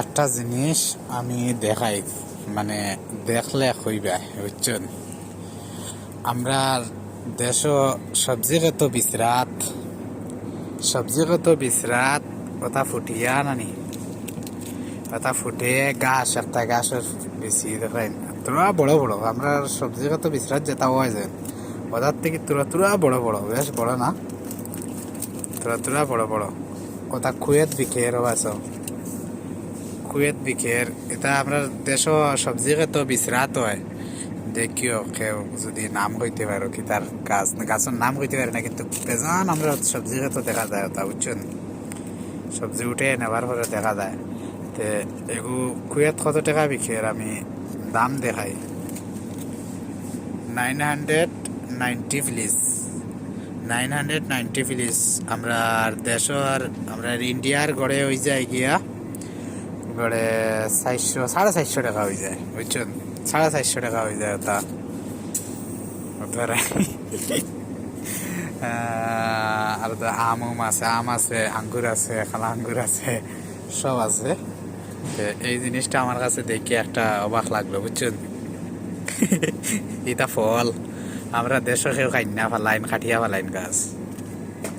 একটা জিনিস আমি দেখাই, মানে দেখলে হইবা বুঝছেন। আমরা দেশ সবজিগত বিশ্রাত কথা ফুটিয়া নানি কথা ফুটে গাছ একটা গাছের বেশি দেখাই তোরা বড় বড় আমরা সবজিগত বিশ্রাত যেটা হয় যায় ওটার থেকে তোরা তোরা বড় বড়, বেশ বড় না, তোরা তোরা বড় বড় কথা কুয়েত বিখের আছ কুয়েত বিখের এটা আমরা দেশ সবজিগত বিশ্রাত হয়। দেখিও কেউ যদি নাম কইতে পারো কি তার গাছের নাম কইতে পারে না, কিন্তু বেজান আমরা সবজি তো দেখা যায় ওটা বুঝছেন। সবজি উঠে নেবার পরে দেখা যায় তে এগু কুয়েত কত টাকা বিখের আমি দাম দেখাই 990 প্লিজ 990 প্লিজ। আমরা দেশের আমরা ইন্ডিয়ার গড়ে হয়ে যায় গিয়া গড়ে 450 টাকা হয়ে যায় বুঝছেন। 450 টাকা হয়ে যায় ওটা আর তো আম আছে, আম আছে, আঙ্গুর আছে, খালা আঙ্গুর আছে, সব আছে। এই জিনিসটা আমার কাছে দেখে একটা অবাক লাগলো বুঝছেন। এটা ফল আমরা দেশে কেউ খাই না, ফালাইন খাটিয়া ফালাইন গাছ।